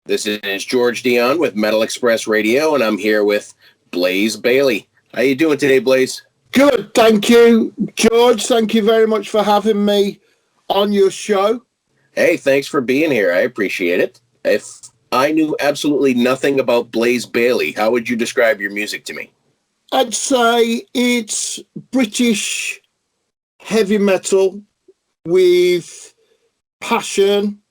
This is George Dionne with Metal Express Radio, and I'm here with Blaze Bayley. How you doing today, Blaze? Good, thank you, George. Thank you very much for having me on your show. Hey, thanks for being here. I appreciate it. If I knew absolutely nothing about Blaze Bayley, how would you describe your music to me? I'd say it's British heavy metal with passion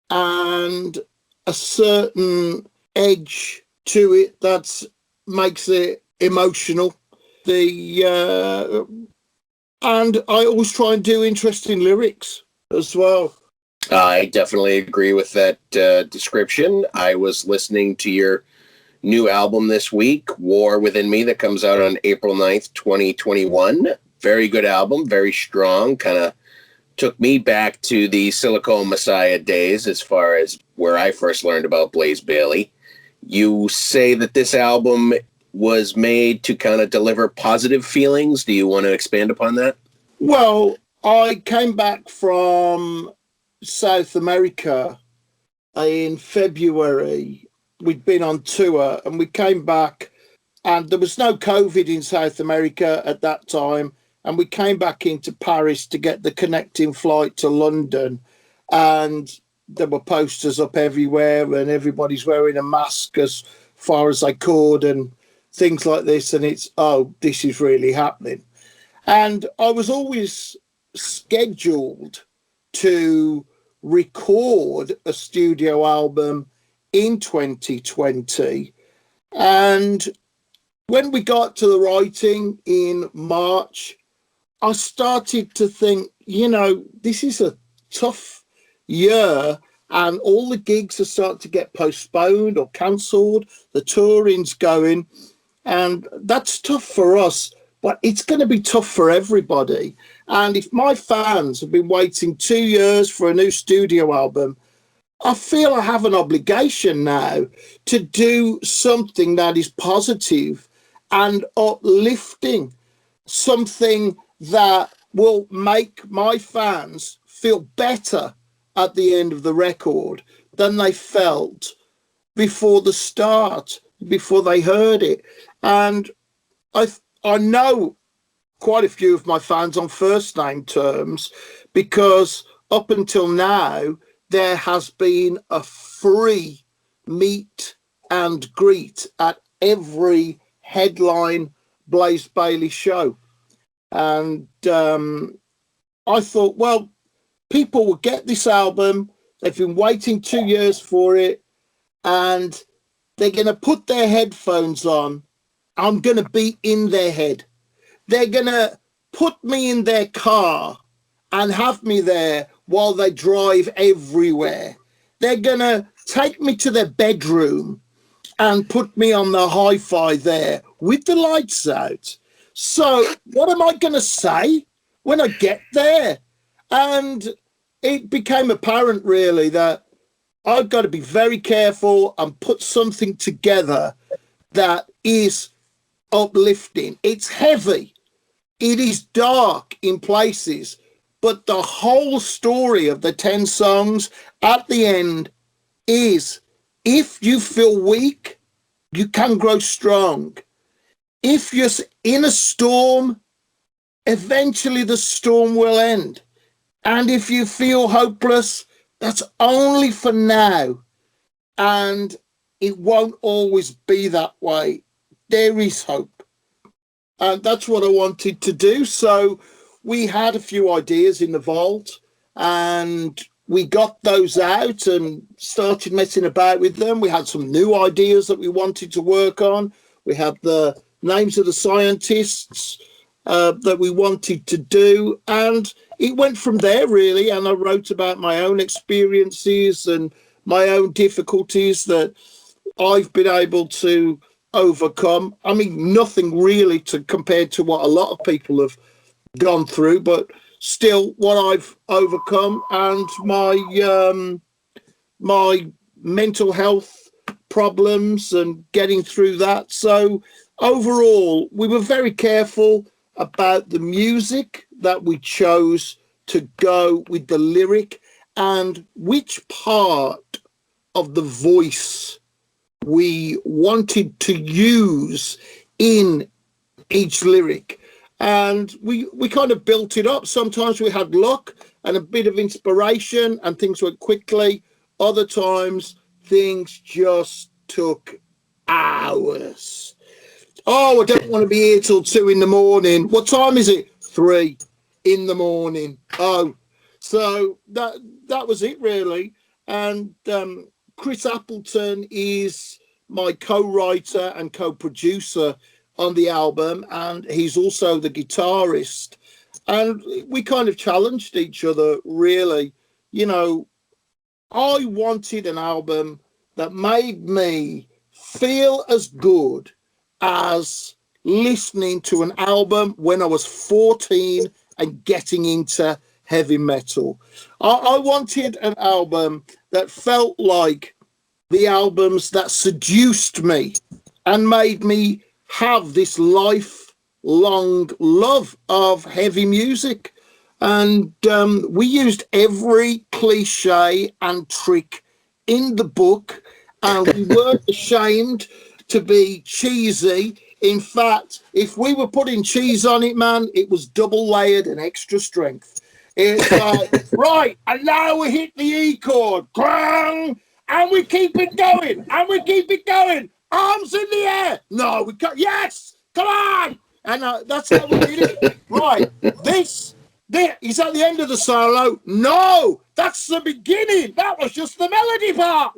and a certain edge to it that makes it emotional. And I always try and do interesting lyrics as well. I definitely agree with that description. I was listening to your new album this week, War Within Me, that comes out on April 9th, 2021. Very good album, very strong, kind of took me back to the Silicone Messiah days as far as where I first learned about Blaze Bayley. You say that this album was made to kind of deliver positive feelings. Do you want to expand upon that? Well, I came back from South America in February. We'd been on tour and we came back, and there was no COVID in South America at that time. And we came back into Paris to get the connecting flight to London. And there were posters up everywhere and everybody's wearing a mask as far as they could and things like this. And it's, oh, this is really happening. And I was always scheduled to record a studio album in 2020. And when we got to the writing in March, I started to think, this is a tough year and all the gigs are starting to get postponed or cancelled. The touring's going, and that's tough for us, but it's going to be tough for everybody. And if my fans have been waiting 2 years for a new studio album, I feel I have an obligation now to do something that is positive and uplifting, something that will make my fans feel better at the end of the record than they felt before the start, before they heard it. And I know quite a few of my fans on first name terms, because up until now, there has been a free meet and greet at every headline Blaze Bayley show. And I thought, well, people will get this album. They've been waiting 2 years for it, and they're going to put their headphones on. I'm going to be in their head. They're going to put me in their car and have me there while they drive everywhere. They're going to take me to their bedroom and put me on the hi-fi there with the lights out. So what am I going to say when I get there? And it became apparent, really, that I've got to be very careful and put something together that is uplifting. It's heavy. It is dark in places. But the whole story of the 10 songs at the end is, if you feel weak, you can grow strong. If you're in a storm, eventually the storm will end. And if you feel hopeless, that's only for now. And it won't always be that way. There is hope. And that's what I wanted to do. So we had a few ideas in the vault and we got those out and started messing about with them. We had some new ideas that we wanted to work on. We had the names of the scientists that we wanted to do, and it went from there, really. And I wrote about my own experiences and my own difficulties that I've been able to overcome. I mean, nothing really to compared to what a lot of people have gone through, but still what I've overcome, and my mental health problems and getting through that. So overall, we were very careful about the music that we chose to go with the lyric and which part of the voice we wanted to use in each lyric. And we kind of built it up. Sometimes we had luck and a bit of inspiration and things went quickly. Other times things just took hours. Oh, I don't want to be here till 2 a.m. What time is it? 3 a.m. Oh, so that was it really. And Chris Appleton is my co-writer and co-producer on the album, and he's also the guitarist. And we kind of challenged each other, really. You know, I wanted an album that made me feel as good as listening to an album when I was 14 and getting into heavy metal. I wanted an album that felt like the albums that seduced me and made me have this lifelong love of heavy music. And we used every cliche and trick in the book, and we weren't ashamed to be cheesy. In fact, if we were putting cheese on it, man, it was double layered and extra strength. It's like, right, and now we hit the E chord, and we keep it going, and we keep it going. Arms in the air. No, we can't. Yes, come on. And that's how we did it. Right, this is at the end of the solo. No, that's the beginning. That was just the melody part.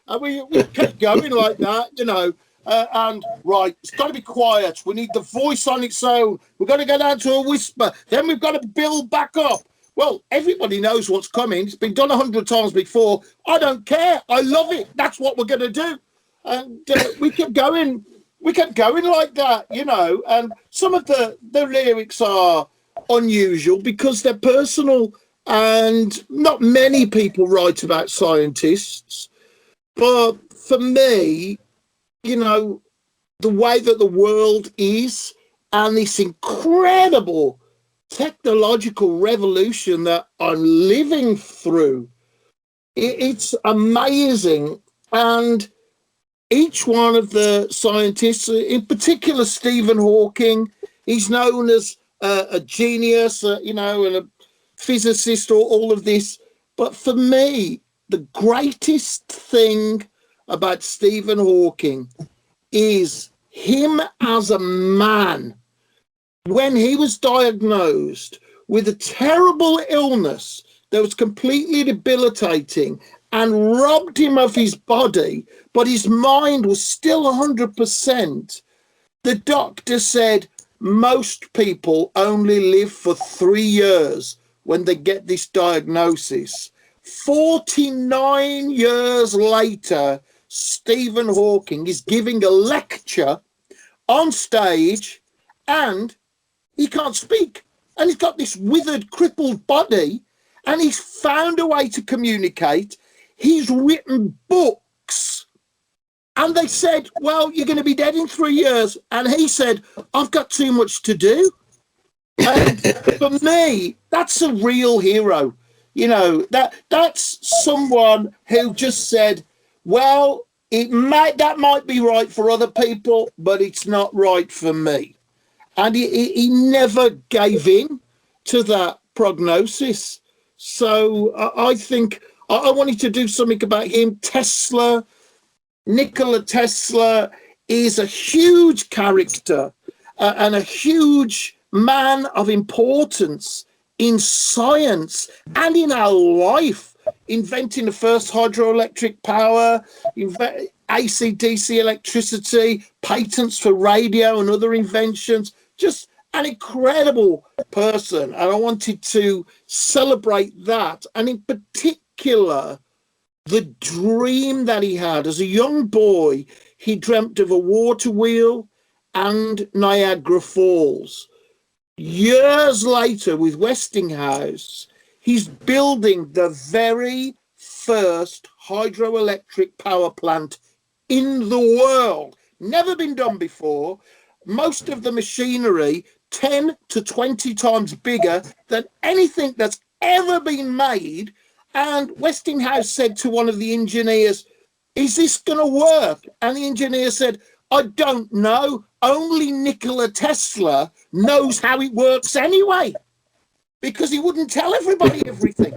And we kept going like that, you know. And right, it's got to be quiet. We need the voice on its own. We've got to go down to a whisper. Then we've got to build back up. Well, everybody knows what's coming. It's been done 100 times before. I don't care. I love it. That's what we're going to do. And we kept going. We kept going like that, you know. And some of the lyrics are unusual because they're personal, and not many people write about scientists. But for me, you know, the way that the world is and this incredible technological revolution that I'm living through, it's amazing. And each one of the scientists, in particular Stephen Hawking, he's known as a genius, you know, and a physicist, or all of this. But for me, the greatest thing about Stephen Hawking is him as a man. When he was diagnosed with a terrible illness that was completely debilitating and robbed him of his body, but his mind was still 100%, the doctor said most people only live for 3 years when they get this diagnosis. 49 years later, Stephen Hawking is giving a lecture on stage and he can't speak. And he's got this withered, crippled body, and he's found a way to communicate. He's written books. And they said, well, you're going to be dead in 3 years. And he said, I've got too much to do. And for me, that's a real hero. You know, that's someone who just said, well, that might be right for other people, but it's not right for me. And he never gave in to that prognosis. So I think I wanted to do something about him. Nikola Tesla is a huge character and a huge man of importance in science and in our life, inventing the first hydroelectric power, AC/DC electricity, patents for radio and other inventions. Just an incredible person. And I wanted to celebrate that. And in particular, the dream that he had as a young boy. He dreamt of a water wheel and Niagara Falls. Years later, with Westinghouse, he's building the very first hydroelectric power plant in the world. Never been done before. Most of the machinery 10 to 20 times bigger than anything that's ever been made. And Westinghouse said to one of the engineers, is this going to work? And the engineer said, I don't know. Only Nikola Tesla knows how it works anyway, because he wouldn't tell everybody everything.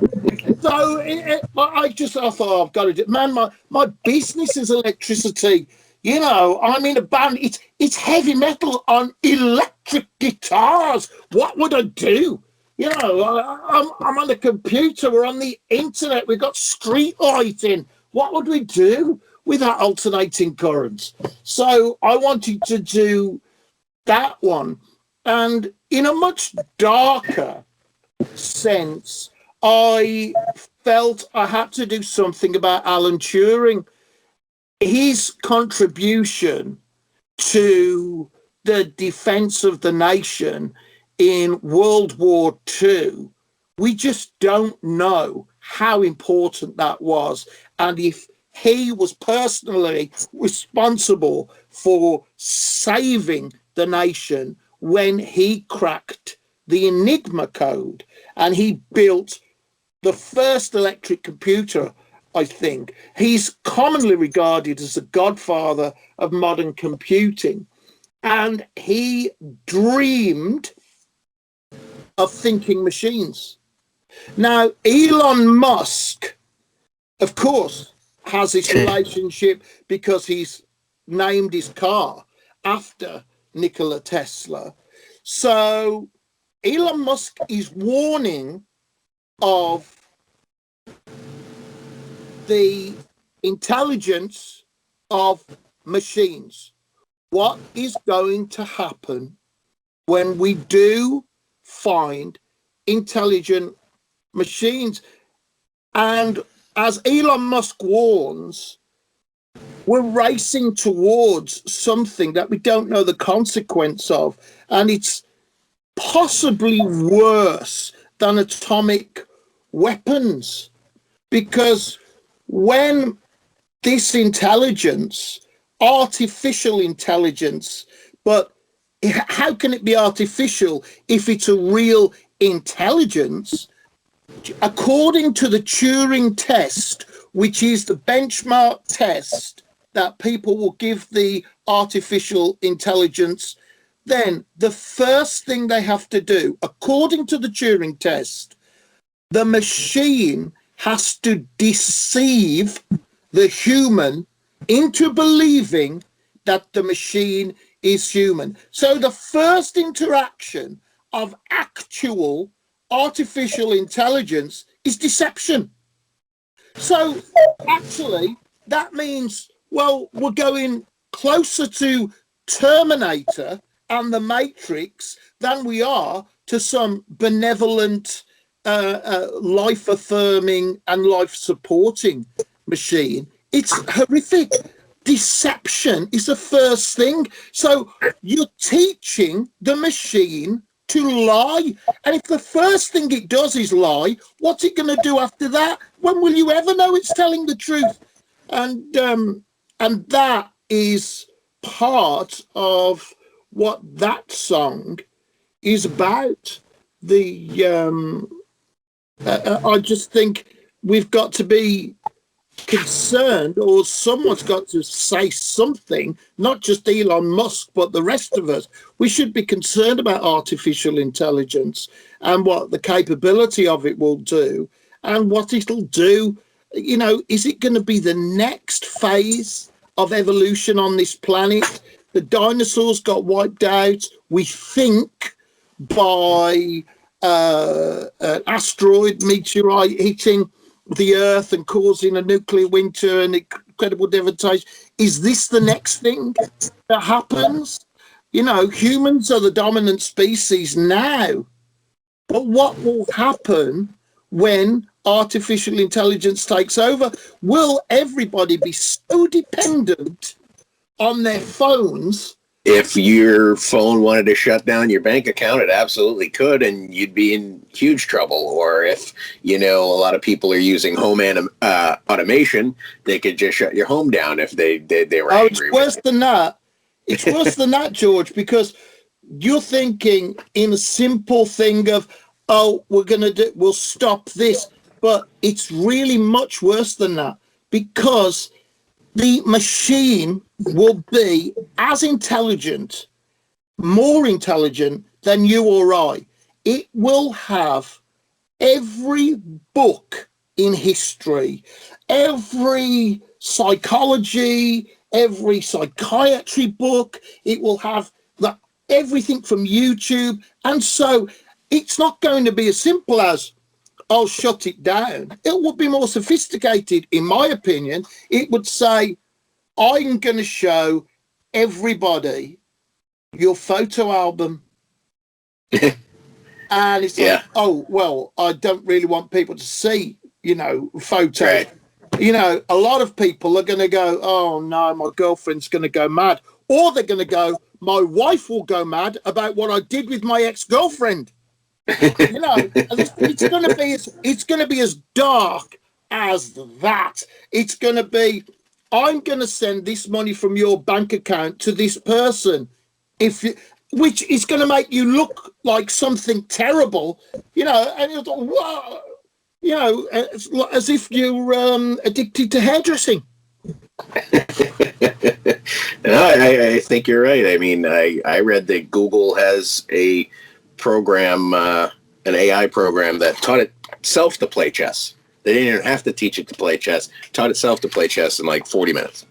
So I thought, oh, I've got to do, man, my business is electricity. You know, I'm in a band. It's heavy metal on electric guitars. What would I do? You know, I'm on the computer. We're on the internet. We've got street lighting. What would we do without alternating currents? So I wanted to do that one. And in a much darker sense, I felt I had to do something about Alan Turing. His contribution to the defense of the nation in World War II, we just don't know how important that was, and if he was personally responsible for saving the nation when he cracked the Enigma code and he built the first electric computer. I think he's commonly regarded as the godfather of modern computing, and he dreamed of thinking machines. Now, Elon Musk, of course, has this relationship because he's named his car after Nikola Tesla. So Elon Musk is warning of the intelligence of machines. What is going to happen when we do find intelligent machines? And as Elon Musk warns, we're racing towards something that we don't know the consequence of, and it's possibly worse than atomic weapons, because when this intelligence, artificial intelligence, but how can it be artificial if it's a real intelligence? According to the Turing test, which is the benchmark test that people will give the artificial intelligence, then the first thing they have to do, according to the Turing test, the machine has to deceive the human into believing that the machine is human. So the first interaction of actual artificial intelligence is deception. So actually, that means, well, we're going closer to Terminator and the Matrix than we are to some benevolent, life-affirming and life-supporting machine. It's horrific. Deception is the first thing. So you're teaching the machine to lie. And if the first thing it does is lie, what's it going to do after that? When will you ever know it's telling the truth? And that is part of what that song is about. I just think we've got to be concerned, or someone's got to say something, not just Elon Musk, but the rest of us. We should be concerned about artificial intelligence and what the capability of it will do and what it'll do. You know, is it going to be the next phase of evolution on this planet? The dinosaurs got wiped out, we think, by an asteroid meteorite hitting the Earth and causing a nuclear winter and incredible devastation. Is this the next thing that happens? You know, humans are the dominant species now. But what will happen when artificial intelligence takes over? Will everybody be so dependent on their phones? If your phone wanted to shut down your bank account, it absolutely could, and you'd be in huge trouble. Or if, you know, a lot of people are using home automation, they could just shut your home down if they were angry. It's worse than that. It's worse than that, George, because you're thinking in a simple thing of, oh, we'll stop this. But it's really much worse than that, because the machine will be as intelligent, more intelligent than you or I. It will have every book in history, every psychology, every psychiatry book. It will have everything from YouTube. And so it's not going to be as simple as, I'll shut it down. It would be more sophisticated, in my opinion. It would say, I'm going to show everybody your photo album. And it's like, oh, well, I don't really want people to see, photos. Right. A lot of people are going to go, oh, no, my girlfriend's going to go mad. Or they're going to go, my wife will go mad about what I did with my ex-girlfriend. It's going to be as dark as that. It's going to be, I'm going to send this money from your bank account to this person, which is going to make you look like something terrible, and you're like, wow, as if you're addicted to hairdressing. No, I think you're right. I mean, I read that Google has a program, an AI program that taught itself to play chess. They didn't even have to teach it to play chess. Taught itself to play chess in like 40 minutes.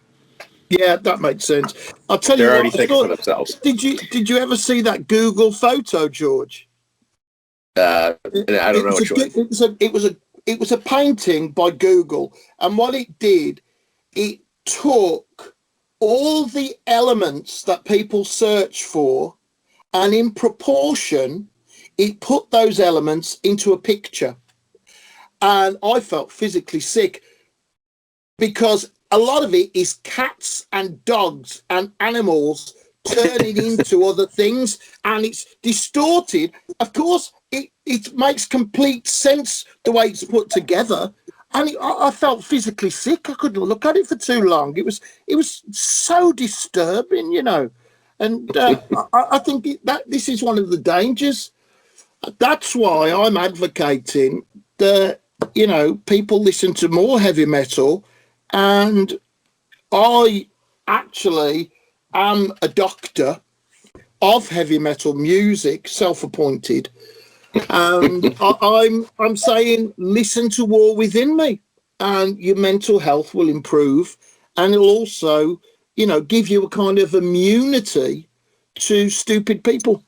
Yeah, that makes sense. I'll tell you They're what, already thinking for themselves. Did you ever see that Google photo, George? I don't know which one. It was a painting by Google, and what it did, it took all the elements that people search for, and in proportion, it put those elements into a picture. And I felt physically sick, because a lot of it is cats and dogs and animals turning into other things, and it's distorted. Of course, it makes complete sense the way it's put together. And I felt physically sick. I couldn't look at it for too long. It was so disturbing, And I think that this is one of the dangers. That's why I'm advocating that, people listen to more heavy metal. And I actually am a doctor of heavy metal music, self-appointed. And I'm saying, listen to War Within Me, and your mental health will improve, and it'll also, give you a kind of immunity to stupid people.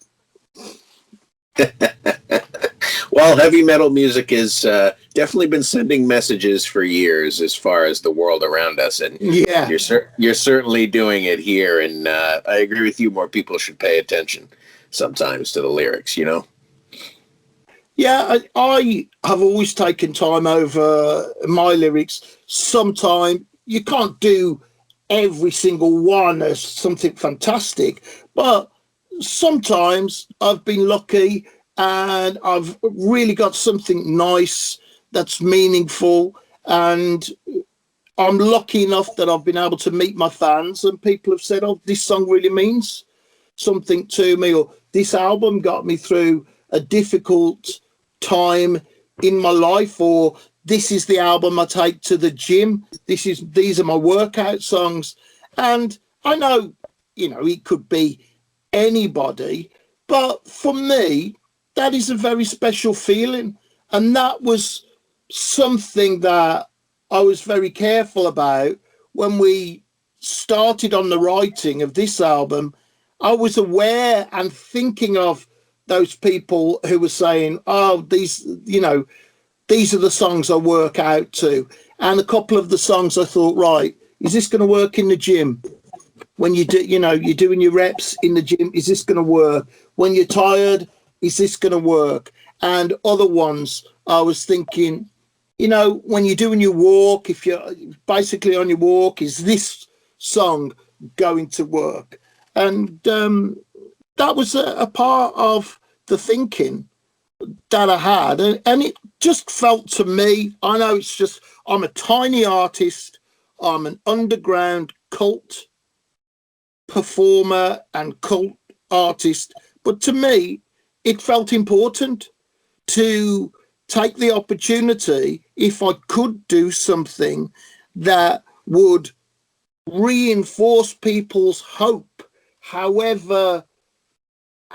Well, heavy metal music has definitely been sending messages for years as far as the world around us, and yeah, you're certainly doing it here. And I agree with you. More people should pay attention sometimes to the lyrics. Yeah, I have always taken time over my lyrics. Sometimes you can't do every single one as something fantastic, but sometimes I've been lucky and I've really got something nice that's meaningful, and I'm lucky enough that I've been able to meet my fans, and people have said, oh, this song really means something to me, or this album got me through a difficult time in my life, or this is the album I take to the gym. These are my workout songs. And I know, it could be anybody, but for me, that is a very special feeling. And that was something that I was very careful about when we started on the writing of this album. I was aware and thinking of those people who were saying, oh, these are the songs I work out to. And a couple of the songs I thought, right, is this going to work in the gym? When you do, you're doing your reps in the gym, is this going to work? When you're tired, is this going to work? And other ones, I was thinking, when you're doing your walk, if you're basically on your walk, is this song going to work? And that was a part of the thinking that I had. And it just felt to me, I know it's just, I'm a tiny artist. I'm an underground cult performer and cult artist. But to me, it felt important to take the opportunity, if I could do something that would reinforce people's hope, however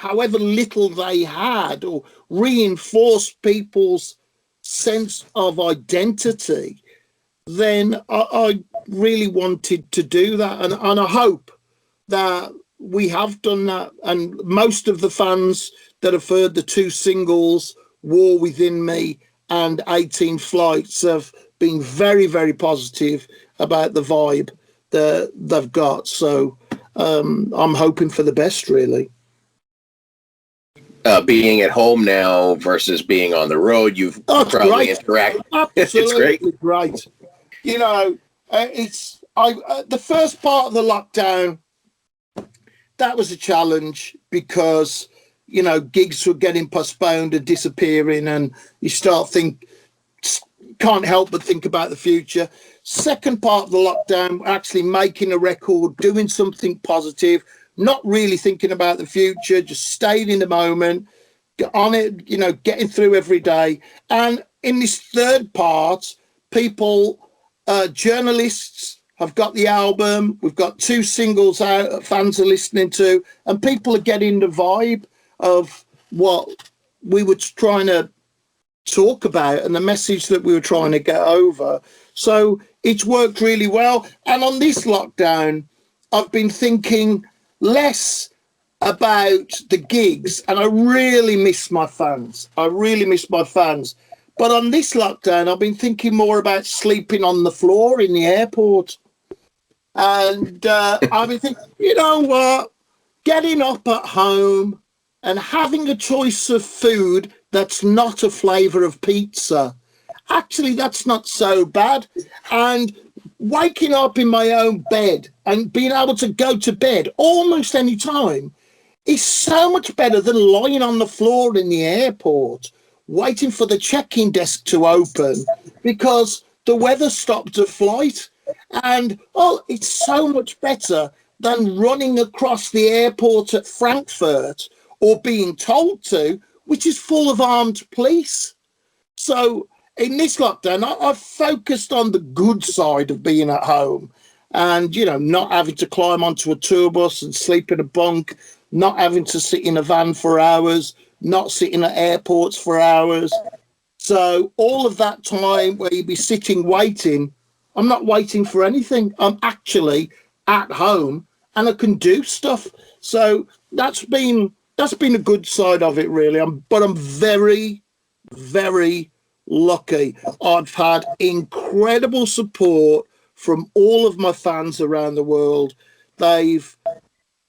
little they had, or reinforce people's sense of identity, then I really wanted to do that. And I hope that we have done that. And most of the fans that have heard the two singles, War Within Me and 18 Flights, have been very, very positive about the vibe that they've got. So I'm hoping for the best, really. Being at home now versus being on the road, you've probably interacted. Absolutely, it's great. You know, the first part of the lockdown, that was a challenge because, you know, gigs were getting postponed and disappearing, and you can't help but think about the future. Second part of the lockdown, actually making a record, doing something positive, not really thinking about the future, just staying in the moment, get on it, you know, getting through every day. And in this third part, journalists have got the album, we've got 2 singles out that fans are listening to, and people are getting the vibe of what we were trying to talk about and the message that we were trying to get over. So it's worked really well. And on this lockdown, I've been thinking less about the gigs, and I really miss my fans. But on this lockdown, I've been thinking more about sleeping on the floor in the airport. And I've been thinking, you know what? Getting up at home and having a choice of food that's not a flavour of pizza. Actually, that's not so bad. And waking up in my own bed and being able to go to bed almost any time is so much better than lying on the floor in the airport waiting for the check-in desk to open because the weather stopped a flight. And, it's so much better than running across the airport at Frankfurt or being told to, which is full of armed police. So in this lockdown, I've focused on the good side of being at home and, you know, not having to climb onto a tour bus and sleep in a bunk, not having to sit in a van for hours, not sitting at airports for hours. So all of that time where you'd be sitting waiting, I'm not waiting for anything. I'm actually at home and I can do stuff. So that's been a good side of it, really. But I'm very, very lucky. I've had incredible support from all of my fans around the world. They've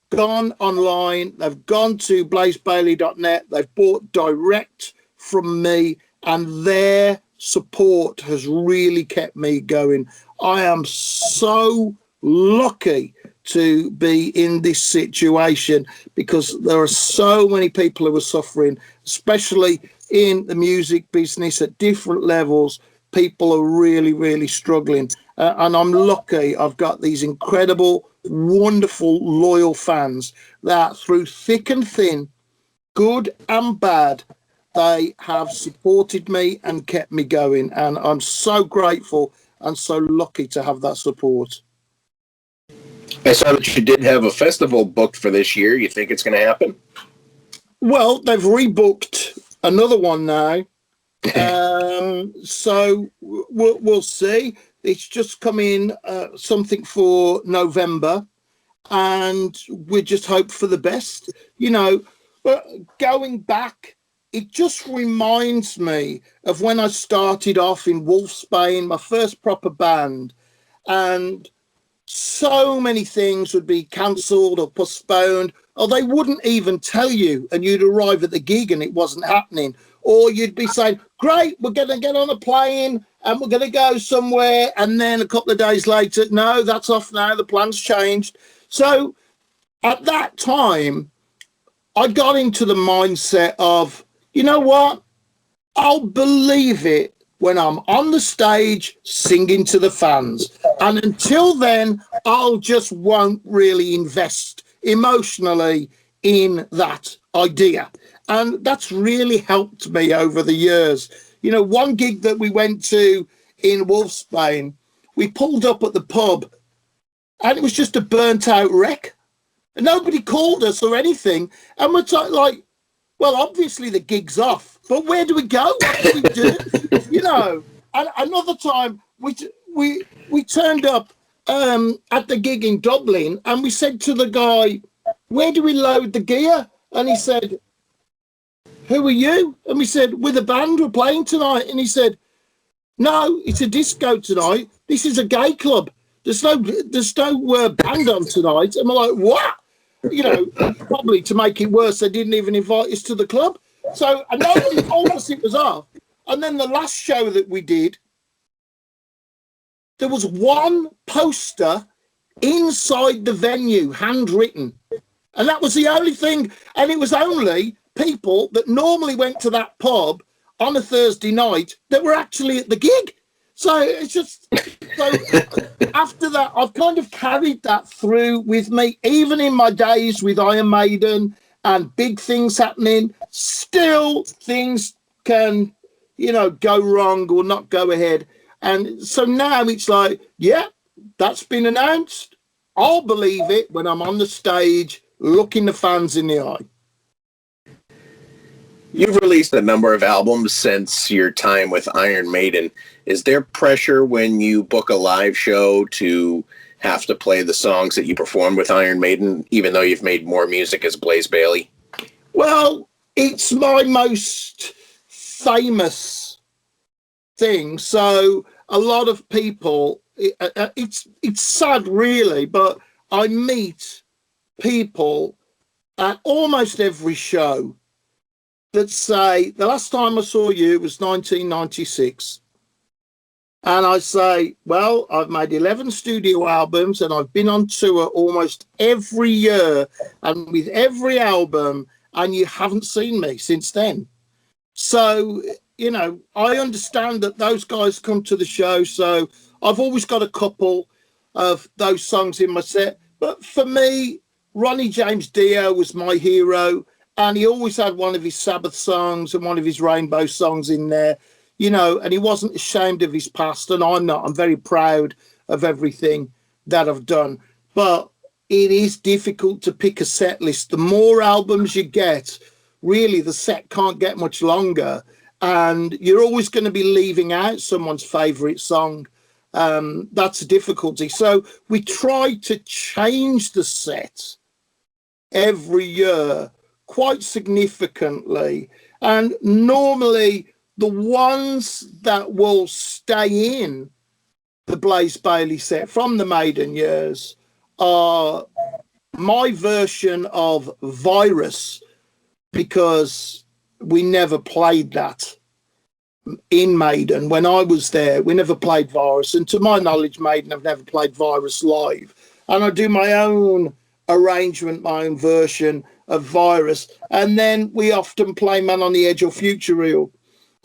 gone online, they've gone to blazebayley.net, they've bought direct from me, and their support has really kept me going. I am so lucky to be in this situation because there are so many people who are suffering, especially in the music business at different levels. People are really, really struggling. And I'm lucky I've got these incredible, wonderful, loyal fans that through thick and thin, good and bad, they have supported me and kept me going. And I'm so grateful and so lucky to have that support. I saw that you did have a festival booked for this year. You think it's going to happen? Well, they've rebooked another one now. So we'll see. It's just come in something for November, and we just hope for the best. You know, but going back, it just reminds me of when I started off in Wolfsbane, my first proper band, and so many things would be cancelled or postponed, or they wouldn't even tell you, and you'd arrive at the gig and it wasn't happening. Or you'd be saying, great, we're going to get on a plane and we're going to go somewhere. And then a couple of days later, no, that's off now. The plan's changed. So at that time, I got into the mindset of, you know what? I'll believe it when I'm on the stage singing to the fans. And until then, I'll just won't really invest emotionally in that idea. And that's really helped me over the years. You know, one gig that we went to in Wolfsbane, we pulled up at the pub and it was just a burnt out wreck. And nobody called us or anything. And we're like, well, obviously the gig's off, but where do we go? What do we do? You know, and another time we turned up at the gig in Dublin and we said to the guy, where do we load the gear? And he said, who are you? And we said, we're the band, we're playing tonight. And he said, no, it's a disco tonight. This is a gay club. There's no band on tonight. And we're like, what? You know, probably to make it worse, they didn't even invite us to the club. So nobody told us it was off. And then the last show that we did, there was one poster inside the venue, handwritten. And that was the only thing. And it was only people that normally went to that pub on a Thursday night that were actually at the gig. So it's just, so after that, I've kind of carried that through with me, even in my days with Iron Maiden and big things happening, still things can, you know, go wrong or not go ahead. And so now it's like, yeah, that's been announced. I'll believe it when I'm on the stage looking the fans in the eye. You've released a number of albums since your time with Iron Maiden. Is there pressure when you book a live show to have to play the songs that you performed with Iron Maiden, even though you've made more music as Blaze Bayley? Well, it's my most famous thing. So a lot of people, it's sad really, but I meet people at almost every show that say, the last time I saw you was 1996. And I say, well, I've made 11 studio albums and I've been on tour almost every year and with every album, and you haven't seen me since then. So, you know, I understand that those guys come to the show. So I've always got a couple of those songs in my set. But for me, Ronnie James Dio was my hero. And he always had one of his Sabbath songs and one of his Rainbow songs in there, you know, and he wasn't ashamed of his past. And I'm not. I'm very proud of everything that I've done. But it is difficult to pick a set list. The more albums you get, really, the set can't get much longer. And you're always going to be leaving out someone's favourite song. That's a difficulty. So we try to change the set every year quite significantly, and normally the ones that will stay in the Blaze Bayley set from the Maiden years are my version of Virus, because we never played that in Maiden. When I was there, we never played Virus, and to my knowledge, Maiden have never played Virus live. And I do my own arrangement, my own version of Virus, and then we often play Man on the Edge or Future Real,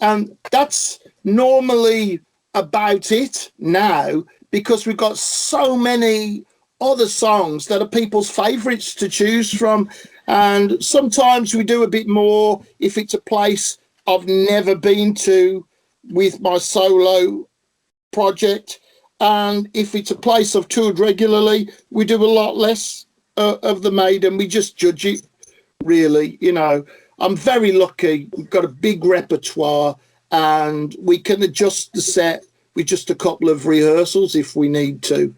and that's normally about it now, because we've got so many other songs that are people's favorites to choose from. And sometimes we do a bit more if it's a place I've never been to with my solo project, and if it's a place I've toured regularly, we do a lot less of the Maiden. We just judge it, really. You know, I'm very lucky. We've got a big repertoire and we can adjust the set with just a couple of rehearsals if we need to.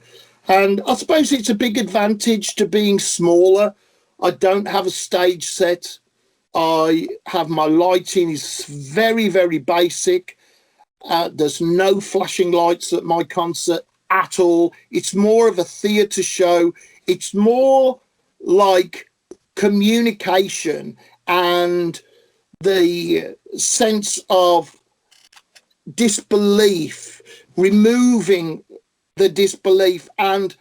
And I suppose it's a big advantage to being smaller. I don't have a stage set. I have my lighting is very, very basic. There's no flashing lights at my concert at all. It's more of a theatre show. It's more like communication and the sense of disbelief, removing the disbelief and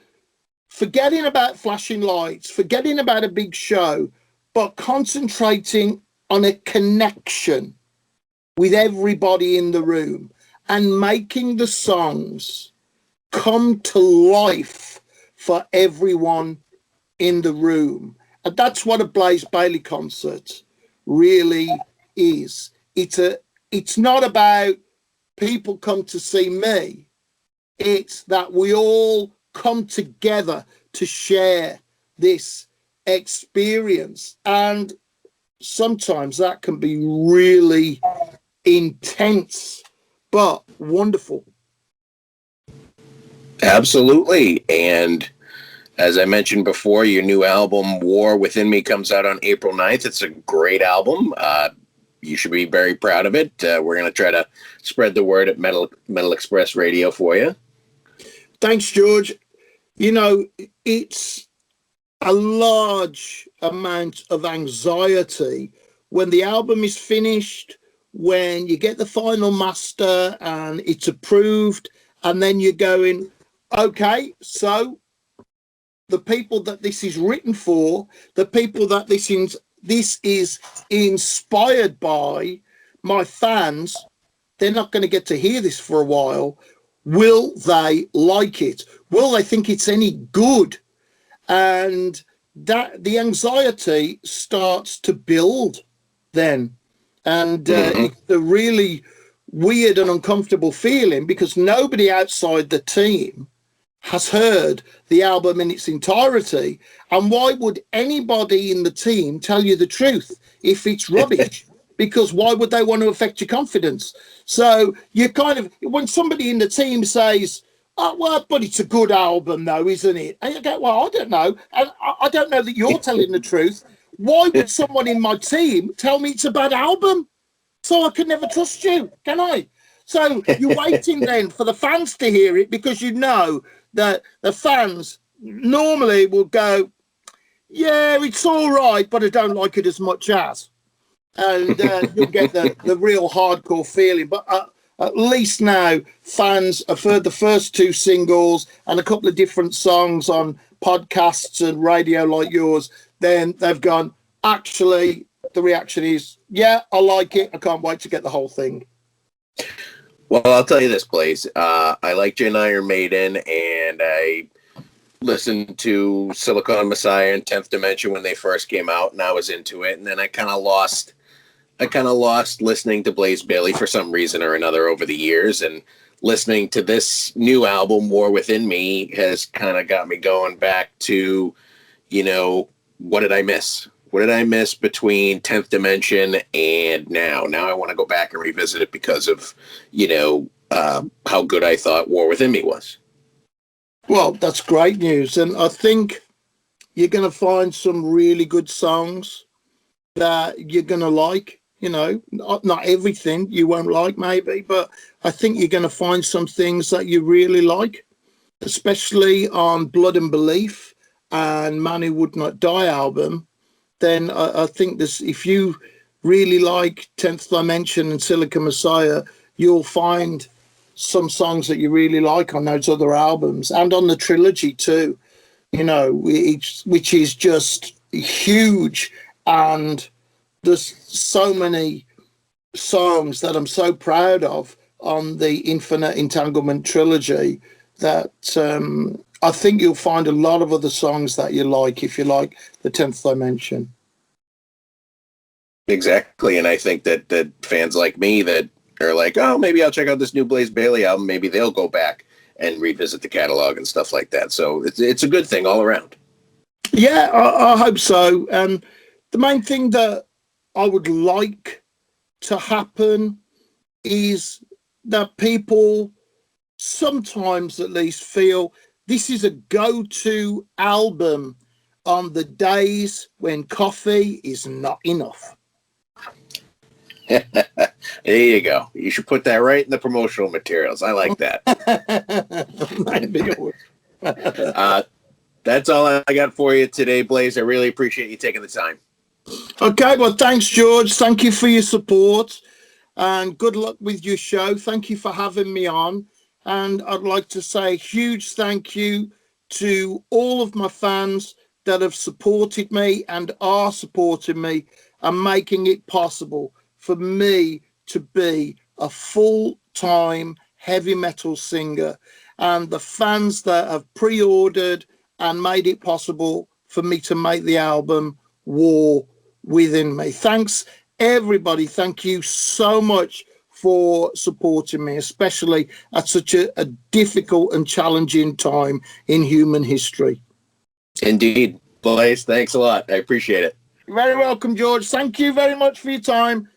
forgetting about flashing lights, forgetting about a big show, but concentrating on a connection with everybody in the room and making the songs come to life for everyone in the room. And that's what a Blaze Bayley concert really is. It's a it's not about people come to see me. It's that we all come together to share this experience. And sometimes that can be really intense, but wonderful. Absolutely. And as I mentioned before, your new album, War Within Me, comes out on April 9th. It's a great album. You should be very proud of it. We're going to try to spread the word at Metal Express Radio for you. Thanks, George. You know, it's a large amount of anxiety when the album is finished, when you get the final master and it's approved, and then you're going, okay, so the people that this is written for, the people that this is inspired by, my fans, they're not going to get to hear this for a while. Will they like it? Will they think it's any good? And that the anxiety starts to build then. And it's a really weird and uncomfortable feeling because nobody outside the team has heard the album in its entirety. And why would anybody in the team tell you the truth if it's rubbish? Because why would they want to affect your confidence? So you kind of, when somebody in the team says, oh, well, but it's a good album though, isn't it? And you go, well, I don't know. And I don't know that you're telling the truth. Why would someone in my team tell me it's a bad album? So I can never trust you, can I? So you're waiting then for the fans to hear it because you know that the fans normally will go, yeah, it's all right, but I don't like it as much as. And you'll get the real hardcore feeling. But at least now fans have heard the first two singles and a couple of different songs on podcasts and radio like yours. Then they've gone, actually, the reaction is, yeah, I like it. I can't wait to get the whole thing. Well, I'll tell you this, Blaze. I liked you in Iron Maiden, and I listened to Silicon Messiah and 10th Dimension when they first came out, and I was into it. And then I kind of lost listening to Blaze Bayley for some reason or another over the years. And listening to this new album, War Within Me, has kind of got me going back to, you know, what did I miss? What did I miss between 10th Dimension and now? Now I want to go back and revisit it because of, you know, how good I thought War Within Me was. Well, that's great news. And I think you're going to find some really good songs that you're going to like. You know, not everything you won't like maybe, but I think you're going to find some things that you really like, especially on Blood and Belief and Man Who Would Not Die album. Then I think this, if you really like 10th Dimension and Silicon Messiah, you'll find some songs that you really like on those other albums and on the trilogy too, you know, which is just huge. And there's so many songs that I'm so proud of on the Infinite Entanglement trilogy that I think you'll find a lot of other songs that you like if you like the 10th Dimension. Exactly. And I think that fans like me that are like, oh, maybe I'll check out this new Blaze Bayley album, maybe they'll go back and revisit the catalog and stuff like that. So it's a good thing all around. Yeah, I hope so. And the main thing that I would like to happen is that people sometimes at least feel this is a go-to album on the days when coffee is not enough. There you go. You should put that right in the promotional materials. I like that. That's all I got for you today, Blaze. I really appreciate you taking the time. Okay, well, thanks, George. Thank you for your support and good luck with your show. Thank you for having me on. And I'd like to say a huge thank you to all of my fans that have supported me and are supporting me and making it possible for me to be a full-time heavy metal singer, and the fans that have pre-ordered and made it possible for me to make the album War Within Me. Thanks, everybody. Thank you so much for supporting me, especially at such a difficult and challenging time in human history. Indeed. Blaze, thanks a lot. I appreciate it. You're very welcome, George. Thank you very much for your time.